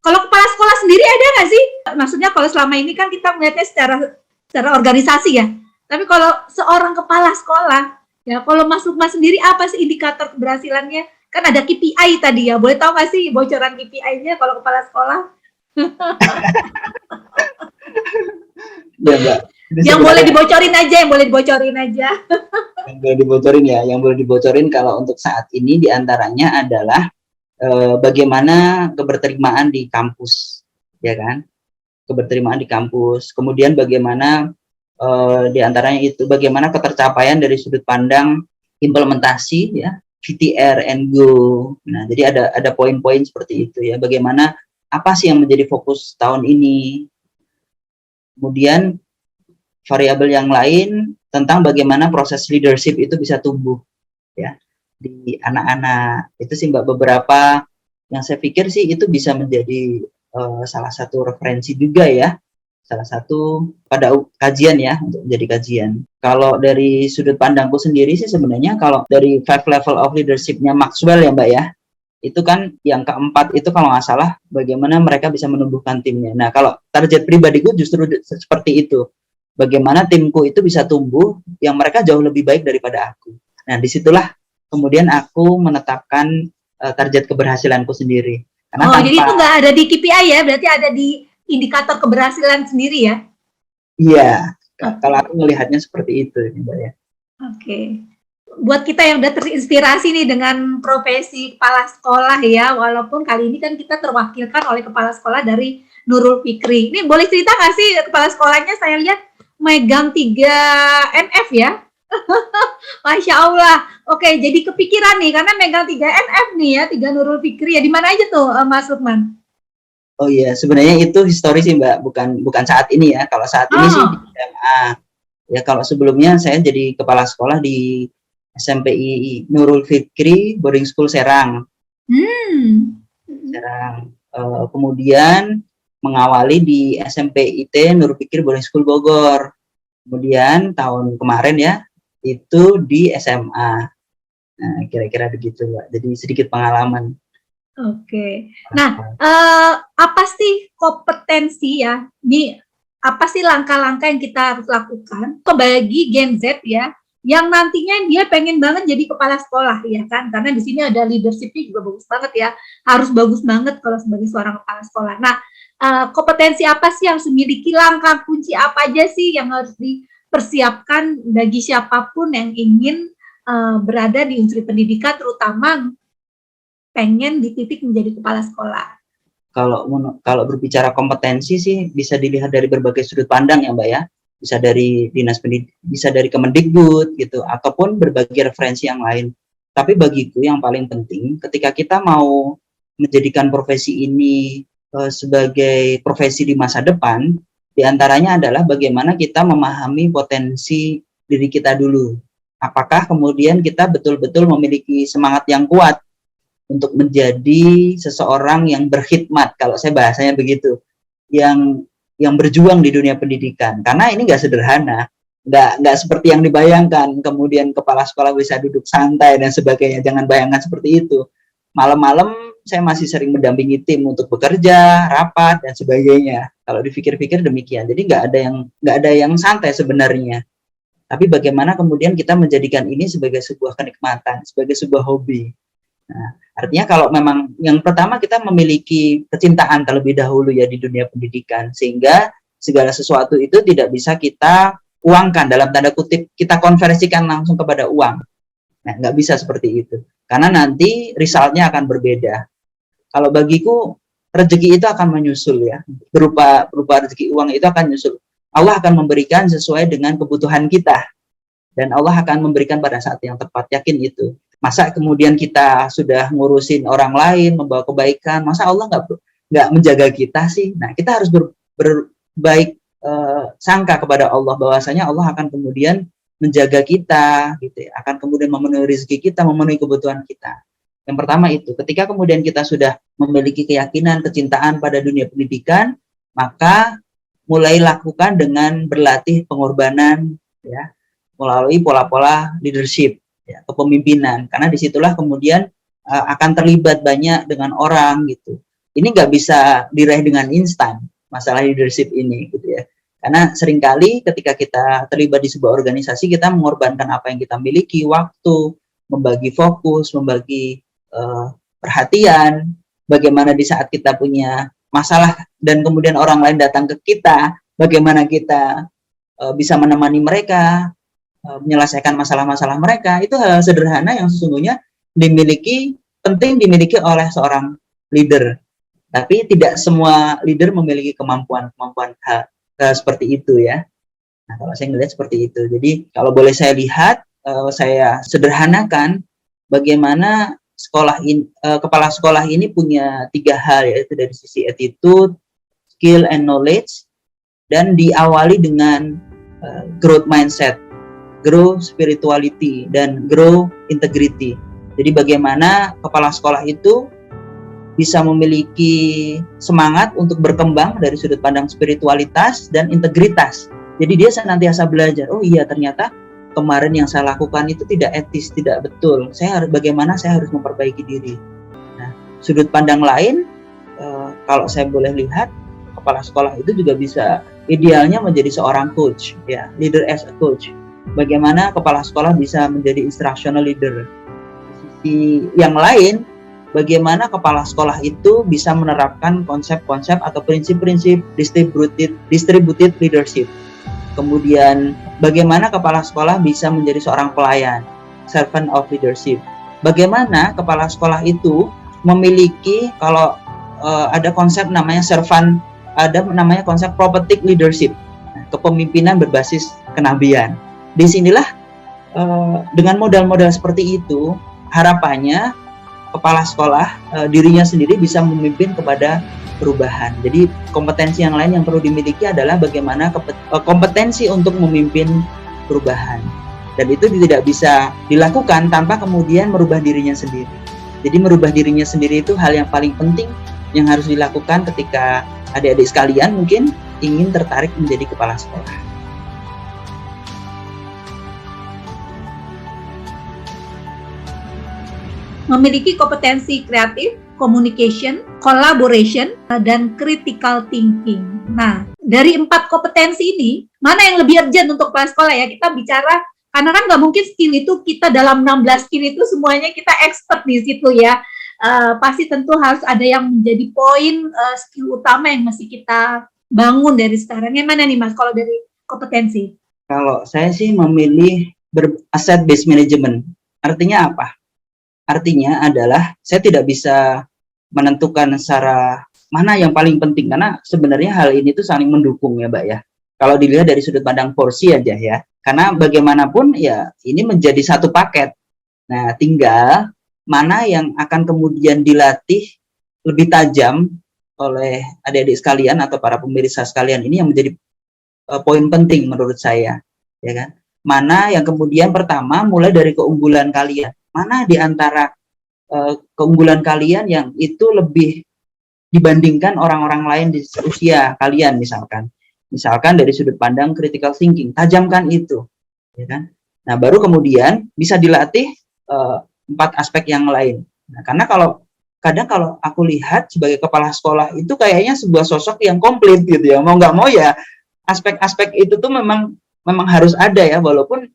kalau kepala sekolah sendiri ada nggak sih? Maksudnya kalau selama ini kan kita melihatnya secara organisasi ya, tapi kalau seorang kepala sekolah ya, kalau Mas Lukman sendiri apa sih indikator keberhasilannya? Kan ada KPI tadi ya, boleh tahu nggak sih bocoran KPI-nya kalau kepala sekolah? Ya Mbak, Jadi Yang boleh sebenarnya dibocorin aja, yang boleh dibocorin aja. yang boleh dibocorin ya, yang boleh dibocorin kalau untuk saat ini diantaranya adalah bagaimana keberterimaan di kampus, ya kan? Keberterimaan di kampus. Kemudian bagaimana diantaranya itu bagaimana ketercapaian dari sudut pandang implementasi, ya, VTR and Go. Nah, jadi ada poin-poin seperti itu ya. Bagaimana apa sih yang menjadi fokus tahun ini? Kemudian variabel yang lain tentang bagaimana proses leadership itu bisa tumbuh, ya, di anak-anak. Itu sih Mbak beberapa yang saya pikir sih itu bisa menjadi salah satu referensi juga ya, salah satu pada kajian ya, untuk menjadi kajian. Kalau dari sudut pandangku sendiri sih sebenarnya kalau dari 5 level of leadership-nya Maxwell ya Mbak ya, itu kan yang keempat itu kalau nggak salah bagaimana mereka bisa menumbuhkan timnya. Nah kalau target pribadiku justru seperti itu, bagaimana timku itu bisa tumbuh yang mereka jauh lebih baik daripada aku. Nah disitulah kemudian aku menetapkan target keberhasilanku sendiri. Karena Oh, jadi itu tanpa, nggak ada di KPI ya, berarti ada di indikator keberhasilan sendiri ya? iya, kalau Oke, aku melihatnya seperti itu, Mbak ya. oke. Buat kita yang udah terinspirasi nih dengan profesi kepala sekolah ya, walaupun kali ini kan kita terwakilkan oleh kepala sekolah dari Nurul Fikri. Ini boleh cerita nggak sih kepala sekolahnya saya lihat megang 3 NF ya? Masya Allah. Oke, jadi kepikiran nih karena megang 3 NF nih ya, 3 Nurul Fikri ya. Di mana aja tuh Mas Lukman? Oh iya, sebenarnya itu histori sih Mbak, bukan bukan saat ini ya. Kalau saat ini sih di Oh, SMA. Ya kalau sebelumnya saya jadi kepala sekolah di SMPI Nurul Fikri Boarding School Serang. hmm. Serang. Kemudian mengawali di SMPIT Nurul Fikri Boarding School Bogor. Kemudian tahun kemarin ya itu di SMA. Nah, kira-kira begitu Mbak. Jadi sedikit pengalaman. Oke. Nah, apa sih kompetensi ya? Ini apa sih langkah-langkah yang kita harus lakukan bagi Gen Z ya, yang nantinya dia pengen banget jadi kepala sekolah ya kan? Karena di sini ada leadership-nya juga bagus banget ya, harus bagus banget kalau sebagai seorang kepala sekolah. Nah, kompetensi apa sih yang harus dimiliki, langkah kunci apa aja sih yang harus dipersiapkan bagi siapapun yang ingin berada di unsur pendidikan, terutama pengen dititik menjadi kepala sekolah. Kalau berbicara kompetensi sih bisa dilihat dari berbagai sudut pandang ya Mbak ya. Bisa dari dinas pendidikan, bisa dari Kemendikbud gitu, ataupun berbagai referensi yang lain. Tapi bagiku yang paling penting ketika kita mau menjadikan profesi ini sebagai profesi di masa depan, diantaranya adalah bagaimana kita memahami potensi diri kita dulu. Apakah kemudian kita betul-betul memiliki semangat yang kuat untuk menjadi seseorang yang berkhidmat, kalau saya bahasanya begitu, yang berjuang di dunia pendidikan, karena ini nggak sederhana, nggak seperti yang dibayangkan kemudian kepala sekolah bisa duduk santai dan sebagainya. Jangan bayangkan seperti itu. Malam-malam saya masih sering mendampingi tim untuk bekerja, rapat dan sebagainya. Kalau dipikir-pikir demikian, jadi nggak ada yang santai sebenarnya. Tapi bagaimana kemudian kita menjadikan ini sebagai sebuah kenikmatan, sebagai sebuah hobi. Nah, artinya kalau memang yang pertama kita memiliki kecintaan terlebih dahulu ya di dunia pendidikan, sehingga segala sesuatu itu tidak bisa kita uangkan, dalam tanda kutip kita konversikan langsung kepada uang. Nah, nggak bisa seperti itu, karena nanti resultnya akan berbeda. Kalau bagiku rezeki itu akan menyusul ya, berupa rezeki uang itu akan menyusul. Allah akan memberikan sesuai dengan kebutuhan kita, dan Allah akan memberikan pada saat yang tepat, yakin itu. Masa kemudian kita sudah ngurusin orang lain, membawa kebaikan, masa Allah nggak menjaga kita sih? Nah, kita harus berbaik sangka kepada Allah, bahwasanya Allah akan kemudian menjaga kita, gitu ya, akan kemudian memenuhi rezeki kita, memenuhi kebutuhan kita. Yang pertama itu, ketika kemudian kita sudah memiliki keyakinan, kecintaan pada dunia pendidikan, maka mulai lakukan dengan berlatih pengorbanan, ya, melalui pola-pola leadership, ya, kepemimpinan, karena disitulah kemudian akan terlibat banyak dengan orang gitu. Ini nggak bisa diraih dengan instan, masalah leadership ini gitu ya. Karena seringkali ketika kita terlibat di sebuah organisasi, kita mengorbankan apa yang kita miliki, waktu, membagi fokus, membagi perhatian, bagaimana di saat kita punya masalah dan kemudian orang lain datang ke kita, bagaimana kita bisa menemani mereka, menyelesaikan masalah-masalah mereka. Itu hal sederhana yang sesungguhnya penting dimiliki oleh seorang leader. Tapi tidak semua leader memiliki kemampuan hal seperti itu ya. Nah, kalau saya melihat seperti itu. Jadi kalau boleh saya lihat, saya sederhanakan bagaimana kepala sekolah ini punya 3 hal, yaitu dari sisi attitude, skill and knowledge, dan diawali dengan growth mindset, grow spirituality, dan grow integrity. Jadi bagaimana kepala sekolah itu bisa memiliki semangat untuk berkembang dari sudut pandang spiritualitas dan integritas. Jadi dia senantiasa belajar, oh iya ternyata kemarin yang saya lakukan itu tidak etis, tidak betul. Bagaimana saya harus memperbaiki diri. Nah, sudut pandang lain, kalau saya boleh lihat, kepala sekolah itu juga bisa idealnya menjadi seorang coach, ya, leader as a coach. Bagaimana kepala sekolah bisa menjadi instructional leader. Di sisi yang lain, bagaimana kepala sekolah itu bisa menerapkan konsep-konsep atau prinsip-prinsip distributed leadership. Kemudian bagaimana kepala sekolah bisa menjadi seorang pelayan, servant of leadership. Bagaimana kepala sekolah itu memiliki, kalau ada konsep namanya servant, ada namanya konsep prophetic leadership, kepemimpinan berbasis kenabian. Disinilah dengan modal-modal seperti itu, harapannya kepala sekolah dirinya sendiri bisa memimpin kepada perubahan. Jadi kompetensi yang lain yang perlu dimiliki adalah bagaimana kompetensi untuk memimpin perubahan. Dan itu tidak bisa dilakukan tanpa kemudian merubah dirinya sendiri. Jadi merubah dirinya sendiri itu hal yang paling penting yang harus dilakukan ketika adik-adik sekalian mungkin ingin tertarik menjadi kepala sekolah. Memiliki kompetensi kreatif, communication, collaboration, dan critical thinking. Nah, dari 4 kompetensi ini, mana yang lebih urgent untuk kepala sekolah ya? Kita bicara, karena kan nggak mungkin skill itu kita dalam 16 skill itu semuanya kita expert di situ ya. Pasti tentu harus ada yang menjadi poin skill utama yang mesti kita bangun dari sekarang. Yang mana nih Mas, kalau dari kompetensi? Kalau saya sih memilih asset based management. Artinya apa? Artinya adalah saya tidak bisa menentukan secara mana yang paling penting, karena sebenarnya hal ini tuh saling mendukung ya Mbak ya. Kalau dilihat dari sudut pandang porsi aja ya, karena bagaimanapun ya ini menjadi satu paket. Nah, tinggal mana yang akan kemudian dilatih lebih tajam oleh adik-adik sekalian atau para pemirsa sekalian, ini yang menjadi poin penting menurut saya, ya kan? Mana yang kemudian pertama mulai dari keunggulan kalian. Mana di antara keunggulan kalian yang itu lebih dibandingkan orang-orang lain di usia kalian, misalkan dari sudut pandang critical thinking, tajamkan itu, ya kan? Nah, baru kemudian bisa dilatih 4 aspek yang lain. Nah, karena kalau aku lihat sebagai kepala sekolah itu kayaknya sebuah sosok yang komplit gitu ya, mau nggak mau ya aspek-aspek itu tuh memang harus ada ya, walaupun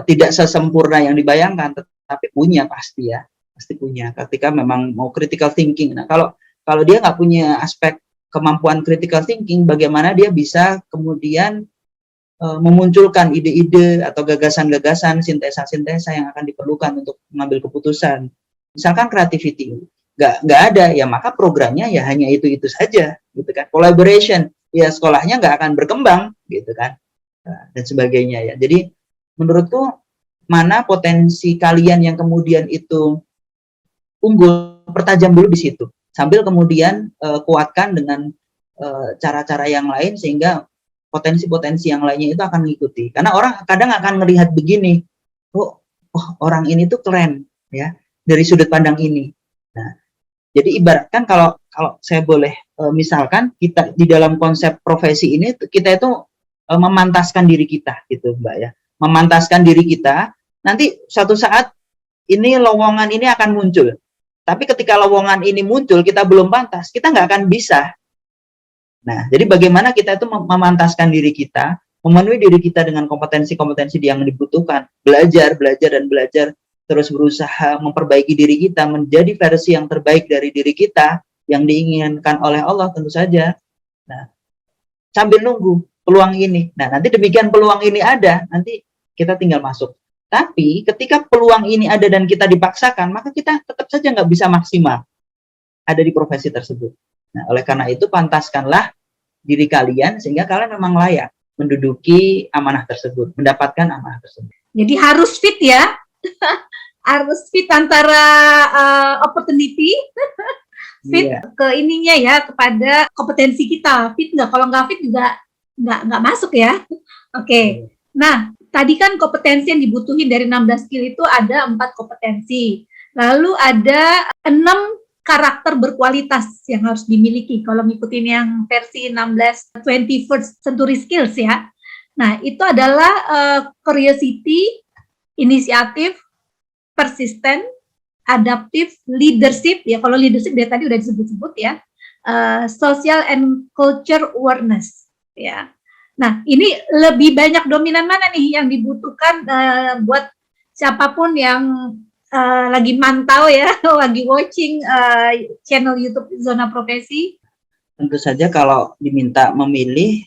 tidak sesempurna yang dibayangkan, tetapi pasti punya ketika memang mau critical thinking. Nah, kalau dia nggak punya aspek kemampuan critical thinking, bagaimana dia bisa kemudian memunculkan ide-ide atau gagasan-gagasan, sintesa-sintesa yang akan diperlukan untuk mengambil keputusan. Misalkan creativity nggak ada, ya maka programnya ya hanya itu saja, gitu kan. Collaboration, ya sekolahnya nggak akan berkembang, gitu kan, dan sebagainya ya. Jadi menurutku mana potensi kalian yang kemudian itu unggul, pertajam dulu di situ, sambil kemudian kuatkan dengan cara-cara yang lain sehingga potensi-potensi yang lainnya itu akan mengikuti. Karena orang kadang akan melihat begini, oh orang ini tuh keren ya dari sudut pandang ini. Nah, jadi ibaratkan kalau saya boleh misalkan kita di dalam konsep profesi ini kita itu memantaskan diri kita gitu Mbak ya. Memantaskan diri kita, nanti suatu saat ini lowongan ini akan muncul. Tapi ketika lowongan ini muncul, kita belum pantas, kita nggak akan bisa. Nah, jadi bagaimana kita itu memantaskan diri kita, memenuhi diri kita dengan kompetensi-kompetensi yang dibutuhkan, belajar, terus berusaha memperbaiki diri kita, menjadi versi yang terbaik dari diri kita, yang diinginkan oleh Allah tentu saja. Nah, sambil nunggu, peluang ini. Nah, nanti demikian peluang ini ada, nanti kita tinggal masuk. Tapi ketika peluang ini ada dan kita dipaksakan, maka kita tetap saja nggak bisa maksimal ada di profesi tersebut. Nah, oleh karena itu pantaskanlah diri kalian sehingga kalian memang layak menduduki amanah tersebut, mendapatkan amanah tersebut. Jadi harus fit ya, harus fit antara opportunity, fit ke ininya ya, kepada kompetensi kita. Fit nggak, kalau nggak fit juga nggak masuk ya. Oke. Nah, tadi kan kompetensi yang dibutuhin dari 16 skill itu ada 4 kompetensi. Lalu ada 6 karakter berkualitas yang harus dimiliki kalau ngikutin yang versi 16 21st century skills ya. Nah, itu adalah curiosity, inisiatif, persistent, adaptive, leadership ya. Kalau leadership dari tadi udah disebut-sebut ya. Social and culture awareness ya. Nah, ini lebih banyak dominan mana nih yang dibutuhkan buat siapapun yang lagi mantau ya, lagi watching channel YouTube Zona Profesi? Tentu saja kalau diminta memilih,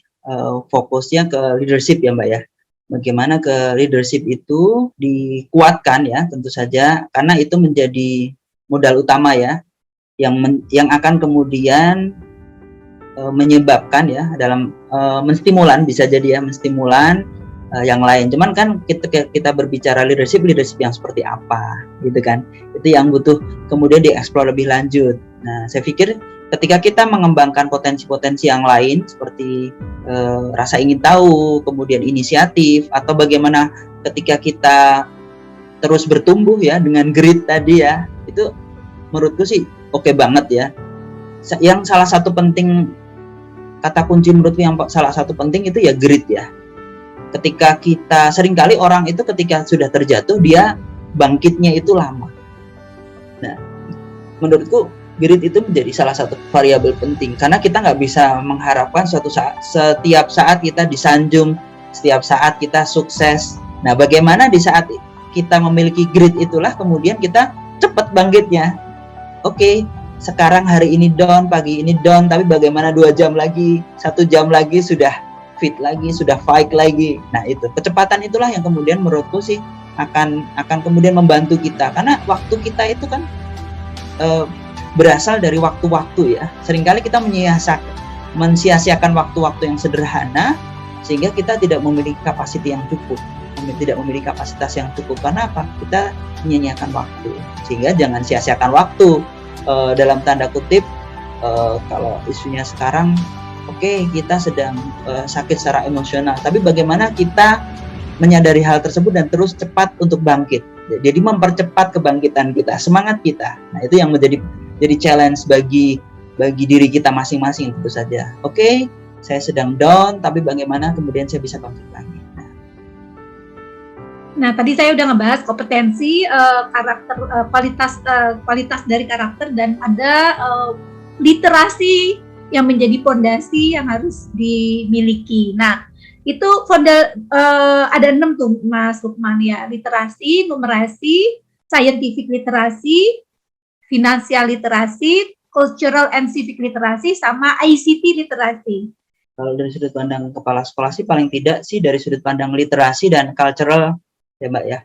fokusnya ke leadership ya Mbak ya. Bagaimana ke leadership itu dikuatkan ya, tentu saja, karena itu menjadi modal utama ya, yang akan kemudian menyebabkan ya dalam menstimulan, bisa jadi ya menstimulan yang lain. Cuman kan kita berbicara leadership yang seperti apa gitu kan, itu yang butuh kemudian dieksplor lebih lanjut. Nah, saya pikir ketika kita mengembangkan potensi-potensi yang lain seperti rasa ingin tahu, kemudian inisiatif, atau bagaimana ketika kita terus bertumbuh ya dengan grit tadi ya, itu menurutku sih oke banget ya. Yang salah satu penting, kata kunci menurutku yang salah satu penting itu ya grit ya. Ketika kita, seringkali orang itu ketika sudah terjatuh dia bangkitnya itu lama. Nah, menurutku grit itu menjadi salah satu variabel penting, karena kita nggak bisa mengharapkan suatu saat, setiap saat kita disanjung, setiap saat kita sukses. Nah, bagaimana di saat kita memiliki grit itulah kemudian kita cepat bangkitnya. Oke, sekarang hari ini down, pagi ini down, tapi bagaimana 2 jam lagi, 1 jam lagi sudah fit lagi, sudah fight lagi. Nah, itu kecepatan itulah yang kemudian menurutku sih akan kemudian membantu kita, karena waktu kita itu kan berasal dari waktu-waktu ya. Seringkali kita mensia-siakan waktu-waktu yang sederhana sehingga kita tidak memiliki kapasitas yang cukup, tidak memiliki kapasitas yang cukup. Karena apa? Kita menyia-nyiakan waktu. Sehingga jangan sia-siakan waktu. Dalam tanda kutip, kalau isunya sekarang, oke, kita sedang sakit secara emosional, tapi bagaimana kita menyadari hal tersebut dan terus cepat untuk bangkit. Jadi mempercepat kebangkitan kita, semangat kita. Nah, itu yang menjadi challenge bagi diri kita masing-masing tentu saja. Oke, saya sedang down, tapi bagaimana kemudian saya bisa bangkit lagi. Nah, tadi saya udah ngebahas kompetensi, karakter, kualitas dari karakter, dan ada literasi yang menjadi fondasi yang harus dimiliki. Nah, itu ada 6 tuh Mas Lukman ya: literasi, numerasi, scientific literasi, financial literasi, cultural and civic literasi, sama ICT literasi. Kalau dari sudut pandang kepala sekolah sih paling tidak sih dari sudut pandang literasi dan cultural ya Mbak ya.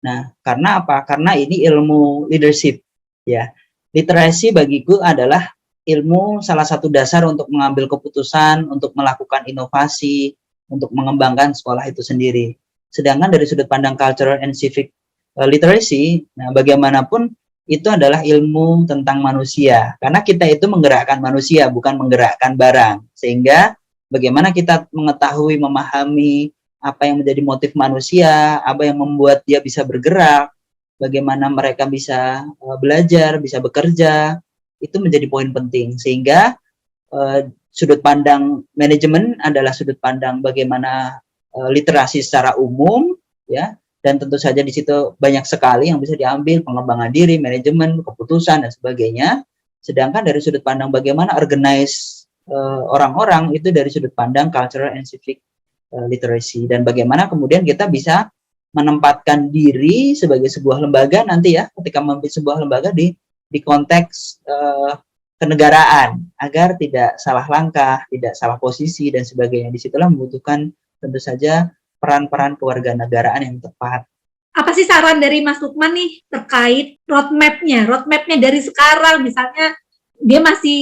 Nah, karena apa? Karena ini ilmu leadership ya. Literasi bagiku adalah ilmu salah satu dasar untuk mengambil keputusan, untuk melakukan inovasi, untuk mengembangkan sekolah itu sendiri. Sedangkan dari sudut pandang cultural and civic literacy, nah bagaimanapun itu adalah ilmu tentang manusia. Karena kita itu menggerakkan manusia, bukan menggerakkan barang. Sehingga bagaimana kita mengetahui, memahami apa yang menjadi motif manusia, apa yang membuat dia bisa bergerak, bagaimana mereka bisa belajar, bisa bekerja, itu menjadi poin penting. Sehingga sudut pandang manajemen adalah sudut pandang bagaimana literasi secara umum, ya, dan tentu saja di situ banyak sekali yang bisa diambil, pengembangan diri, manajemen, keputusan, dan sebagainya. Sedangkan dari sudut pandang bagaimana organize orang-orang, itu dari sudut pandang cultural and civic literacy, dan bagaimana kemudian kita bisa menempatkan diri sebagai sebuah lembaga nanti ya, ketika memimpin sebuah lembaga di konteks kenegaraan agar tidak salah langkah, tidak salah posisi dan sebagainya. Disitulah membutuhkan tentu saja peran-peran kewarganegaraan yang tepat. Apa sih saran dari Mas Lukman nih terkait roadmap-nya dari sekarang, misalnya dia masih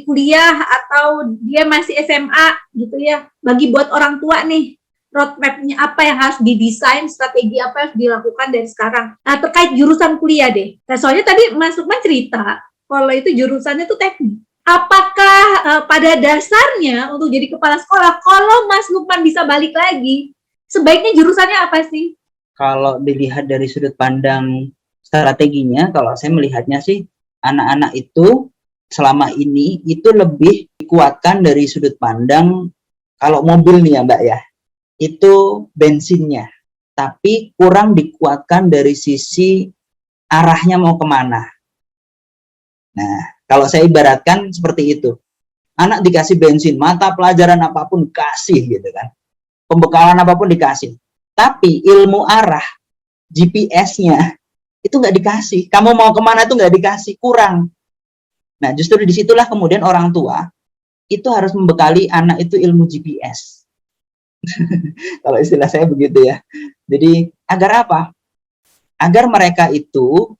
kuliah atau dia masih SMA gitu ya, bagi buat orang tua nih, roadmap-nya apa yang harus didesain, strategi apa yang harus dilakukan dari sekarang. Nah, terkait jurusan kuliah deh. Nah, soalnya tadi Mas Lukman cerita kalau itu jurusannya tuh teknik. Apakah pada dasarnya untuk jadi kepala sekolah, kalau Mas Lukman bisa balik lagi, sebaiknya jurusannya apa sih? Kalau dilihat dari sudut pandang strateginya, kalau saya melihatnya sih anak-anak itu selama ini itu lebih dikuatkan dari sudut pandang, kalau mobil nih ya Mbak ya, itu bensinnya, tapi kurang dikuatkan dari sisi arahnya mau kemana. Nah, kalau saya ibaratkan seperti itu, anak dikasih bensin, mata pelajaran apapun kasih gitu kan, pembekalan apapun dikasih, tapi ilmu arah, GPS-nya itu nggak dikasih. Kamu mau kemana itu nggak dikasih, kurang. Nah, justru disitulah kemudian orang tua itu harus membekali anak itu ilmu GPS. Kalau istilah saya begitu ya. Jadi agar apa? Agar mereka itu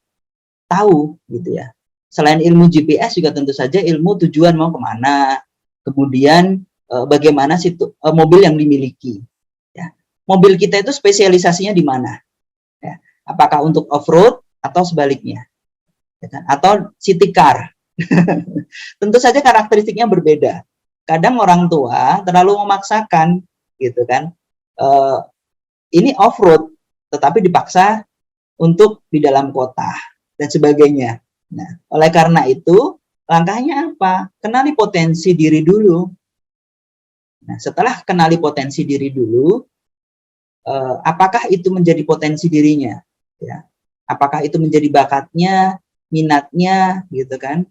tahu gitu ya. Selain ilmu GPS juga tentu saja ilmu tujuan mau kemana. Kemudian bagaimana mobil yang dimiliki. Ya. Mobil kita itu spesialisasinya di mana? Ya. Apakah untuk off-road atau sebaliknya? Ya kan? Atau city car? Tentu saja karakteristiknya berbeda. Kadang orang tua terlalu memaksakan, gitu kan? Ini off-road, tetapi dipaksa untuk di dalam kota dan sebagainya. Nah, oleh karena itu, langkahnya apa? Kenali potensi diri dulu. Nah, setelah kenali potensi diri dulu, apakah itu menjadi potensi dirinya? Ya. Apakah itu menjadi bakatnya, minatnya, gitu kan?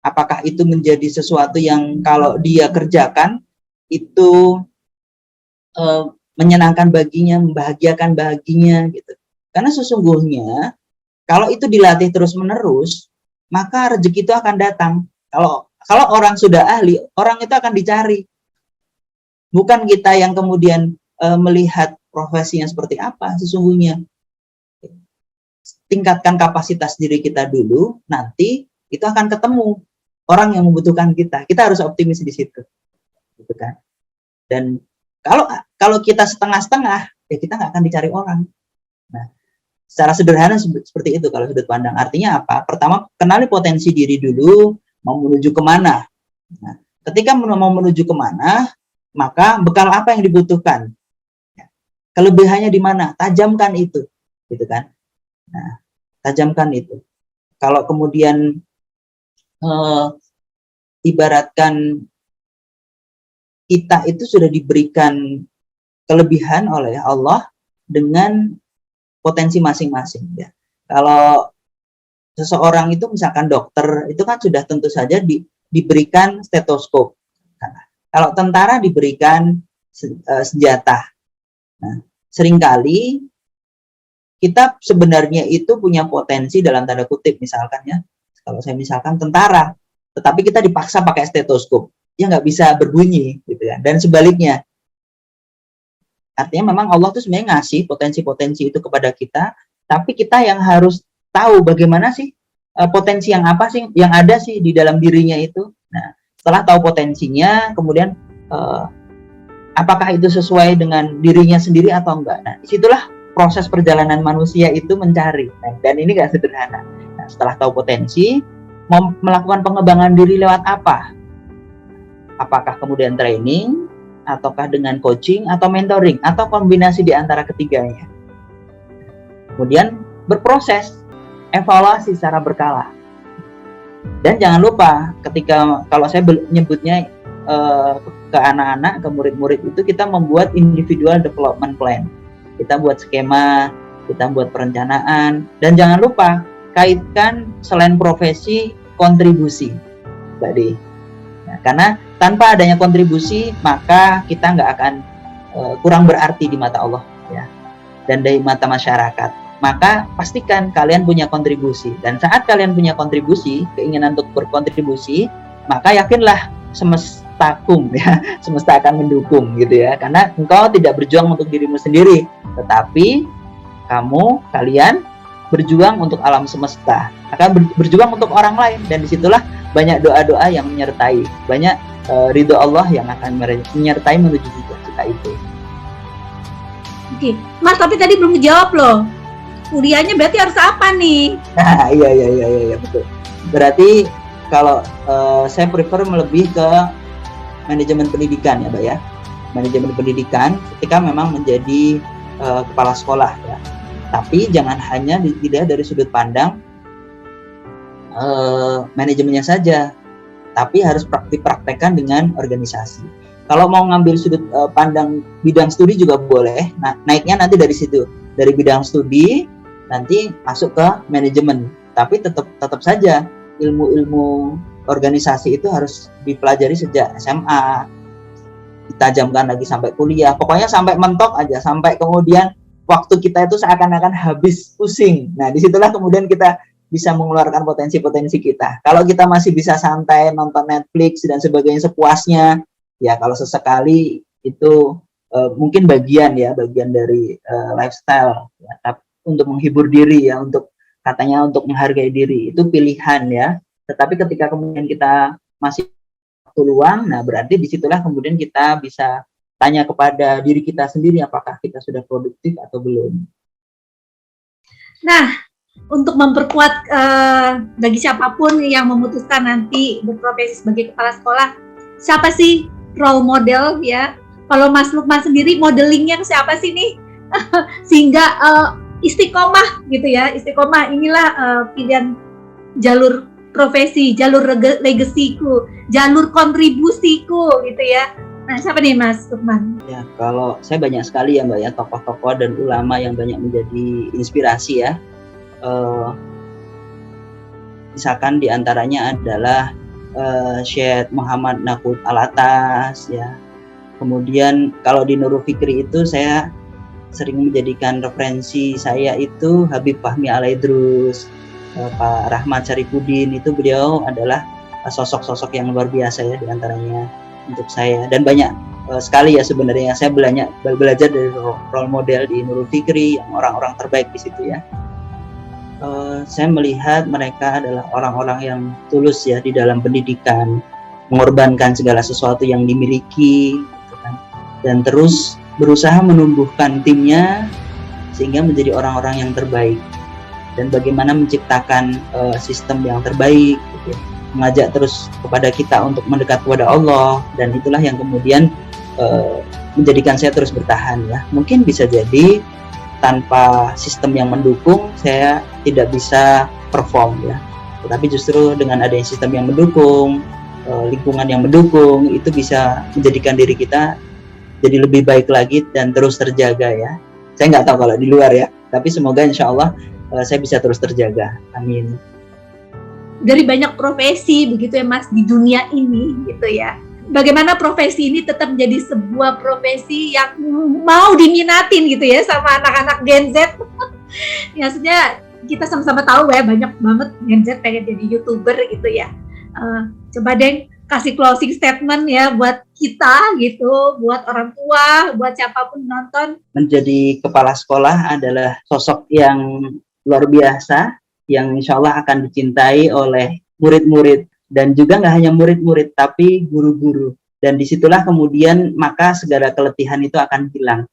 Apakah itu menjadi sesuatu yang kalau dia kerjakan itu menyenangkan baginya, membahagiakan baginya, gitu. Karena sesungguhnya kalau itu dilatih terus-menerus, maka rezeki itu akan datang. Kalau orang sudah ahli, orang itu akan dicari. Bukan kita yang kemudian melihat profesinya seperti apa sesungguhnya. Tingkatkan kapasitas diri kita dulu, nanti itu akan ketemu orang yang membutuhkan kita. Kita harus optimis di situ, gitu kan. Dan kalau kita setengah-setengah, ya kita nggak akan dicari orang. Nah, secara sederhana seperti itu kalau sudut pandang. Artinya apa? Pertama, kenali potensi diri dulu, mau menuju kemana. Nah, ketika mau menuju kemana, maka bekal apa yang dibutuhkan? Kelebihannya di mana? Tajamkan itu, gitu kan? Nah, tajamkan itu. Kalau kemudian ibaratkan kita itu sudah diberikan kelebihan oleh Allah dengan potensi masing-masing ya. Kalau seseorang itu misalkan dokter itu kan sudah tentu saja diberikan stetoskop. Nah, kalau tentara diberikan senjata. Nah, seringkali kita sebenarnya itu punya potensi dalam tanda kutip misalkan ya. Kalau saya misalkan tentara, tetapi kita dipaksa pakai stetoskop, ya nggak bisa berbunyi gitu ya. Dan sebaliknya. Artinya memang Allah tuh sebenarnya ngasih potensi-potensi itu kepada kita, tapi kita yang harus tahu bagaimana sih potensi yang apa sih yang ada sih di dalam dirinya itu. Nah, setelah tahu potensinya, kemudian apakah itu sesuai dengan dirinya sendiri atau enggak. Nah, disitulah proses perjalanan manusia itu mencari. Nah, dan ini nggak sederhana. Nah, setelah tahu potensi, mau melakukan pengembangan diri lewat apa? Apakah kemudian training, ataukah dengan coaching atau mentoring atau kombinasi di antara ketiganya. Kemudian berproses, evaluasi secara berkala. Dan jangan lupa ketika kalau saya menyebutnya ke anak-anak, ke murid-murid itu kita membuat individual development plan. Kita buat skema, kita buat perencanaan, dan jangan lupa kaitkan selain profesi kontribusi, Mbak Di. Nah, karena tanpa adanya kontribusi maka kita nggak akan kurang berarti di mata Allah ya, dan dari mata masyarakat. maka pastikan kalian punya kontribusi. Dan saat kalian punya kontribusi, keinginan untuk berkontribusi, maka yakinlah semestakum ya, semesta akan mendukung gitu ya. Karena engkau tidak berjuang untuk dirimu sendiri, tetapi kalian berjuang untuk alam semesta, akan berjuang untuk orang lain, dan disitulah banyak doa-doa yang menyertai, banyak ridho Allah yang akan menyertai menuju cita-cita itu. Oke, Mas, tapi tadi belum dijawab loh. Kuliahnya berarti harus apa nih? Nah, iya betul. Berarti kalau saya prefer lebih ke manajemen pendidikan ya, Mbak ya. Manajemen pendidikan ketika memang menjadi kepala sekolah ya. Tapi jangan hanya dilihat dari sudut pandang manajemennya saja, tapi harus dipraktekkan dengan organisasi. Kalau mau ngambil sudut pandang bidang studi juga boleh. Nah, naiknya nanti dari situ, dari bidang studi nanti masuk ke manajemen. Tapi tetap saja ilmu-ilmu organisasi itu harus dipelajari sejak SMA, ditajamkan lagi sampai kuliah. Pokoknya sampai mentok aja, sampai kemudian waktu kita itu seakan-akan habis pusing. Nah, disitulah kemudian kita bisa mengeluarkan potensi-potensi kita. Kalau kita masih bisa santai nonton Netflix dan sebagainya sepuasnya, ya kalau sesekali itu mungkin bagian dari lifestyle ya. Tapi untuk menghibur diri ya, untuk katanya untuk menghargai diri, itu pilihan ya. Tetapi ketika kemudian kita masih waktu luang, nah berarti disitulah kemudian kita bisa tanya kepada diri kita sendiri, apakah kita sudah produktif atau belum. Nah, untuk memperkuat bagi siapapun yang memutuskan nanti berprofesi sebagai kepala sekolah, siapa sih role model ya? Kalau Mas Lukman sendiri modelingnya siapa sih nih? Sehingga istiqomah gitu ya, istiqomah inilah pilihan jalur profesi, jalur legasiku, jalur kontribusiku gitu ya. Nah, siapa nih Mas Lukman? Ya, kalau saya banyak sekali ya Mbak ya, tokoh-tokoh dan ulama yang banyak menjadi inspirasi ya. Misalkan diantaranya adalah Syekh Muhammad Naqut Alatas ya. Kemudian kalau di Nurul Fikri itu saya sering menjadikan referensi saya itu Habib Fahmi Alaidrus, Pak Rahmat Syarifudin, itu beliau adalah sosok-sosok yang luar biasa ya diantaranya untuk saya, dan banyak sekali ya sebenarnya saya belajar dari role model di Nurul Fikri yang orang-orang terbaik di situ ya. Saya melihat mereka adalah orang-orang yang tulus ya di dalam pendidikan, mengorbankan segala sesuatu yang dimiliki gitu kan, dan terus berusaha menumbuhkan timnya sehingga menjadi orang-orang yang terbaik, dan bagaimana menciptakan sistem yang terbaik gitu, mengajak terus kepada kita untuk mendekat kepada Allah, dan itulah yang kemudian menjadikan saya terus bertahan ya. Mungkin bisa jadi tanpa sistem yang mendukung saya tidak bisa perform ya, tetapi justru dengan adanya sistem yang mendukung, lingkungan yang mendukung, itu bisa menjadikan diri kita jadi lebih baik lagi dan terus terjaga ya. Saya nggak tahu kalau di luar ya, tapi semoga insya Allah saya bisa terus terjaga. Amin. Dari banyak profesi begitu ya Mas di dunia ini gitu ya. Bagaimana profesi ini tetap menjadi sebuah profesi yang mau diminatin gitu ya sama anak-anak Gen Z. Maksudnya kita sama-sama tahu ya, banyak banget Gen Z pengen jadi YouTuber gitu ya. Coba deh kasih closing statement ya buat kita gitu, buat orang tua, buat siapapun nonton. Menjadi kepala sekolah adalah sosok yang luar biasa, yang insya Allah akan dicintai oleh murid-murid, dan juga nggak hanya murid-murid tapi guru-guru, dan disitulah kemudian maka segala keletihan itu akan hilang.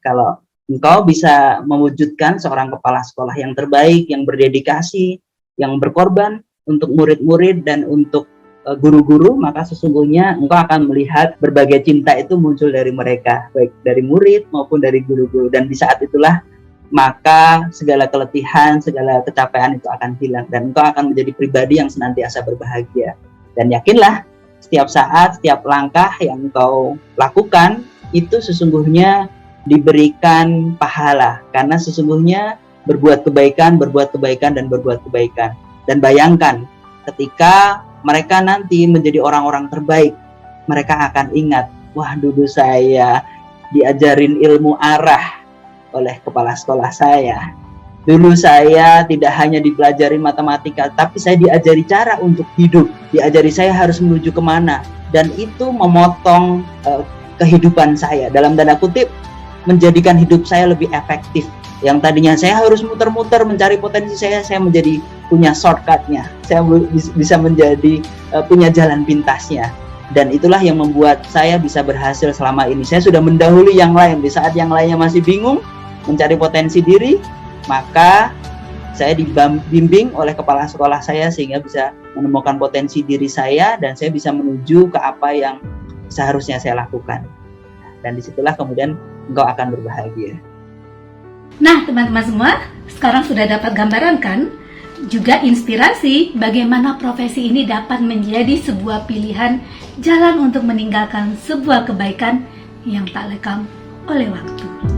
Kalau engkau bisa mewujudkan seorang kepala sekolah yang terbaik, yang berdedikasi, yang berkorban untuk murid-murid dan untuk guru-guru, maka sesungguhnya engkau akan melihat berbagai cinta itu muncul dari mereka, baik dari murid maupun dari guru-guru, dan di saat itulah maka segala keletihan, segala kecapaian itu akan hilang, dan engkau akan menjadi pribadi yang senantiasa berbahagia. Dan yakinlah, setiap saat, setiap langkah yang engkau lakukan itu sesungguhnya diberikan pahala, karena sesungguhnya berbuat kebaikan, dan berbuat kebaikan. Dan bayangkan ketika mereka nanti menjadi orang-orang terbaik, mereka akan ingat, wah dulu saya diajarin ilmu arah oleh kepala sekolah saya. Dulu saya tidak hanya dipelajari matematika, tapi saya diajari cara untuk hidup. Diajari saya harus menuju kemana. Dan itu memotong kehidupan saya. Dalam tanda kutip, menjadikan hidup saya lebih efektif. Yang tadinya saya harus muter-muter mencari potensi saya menjadi punya shortcut-nya. Saya bisa menjadi punya jalan pintasnya. Dan itulah yang membuat saya bisa berhasil selama ini. Saya sudah mendahului yang lain. Di saat yang lainnya masih bingung mencari potensi diri, maka saya dibimbing oleh kepala sekolah saya sehingga bisa menemukan potensi diri saya dan saya bisa menuju ke apa yang seharusnya saya lakukan. Dan disitulah kemudian engkau akan berbahagia. Nah, teman-teman semua, sekarang sudah dapat gambaran kan? Juga inspirasi bagaimana profesi ini dapat menjadi sebuah pilihan jalan untuk meninggalkan sebuah kebaikan yang tak lekang oleh waktu.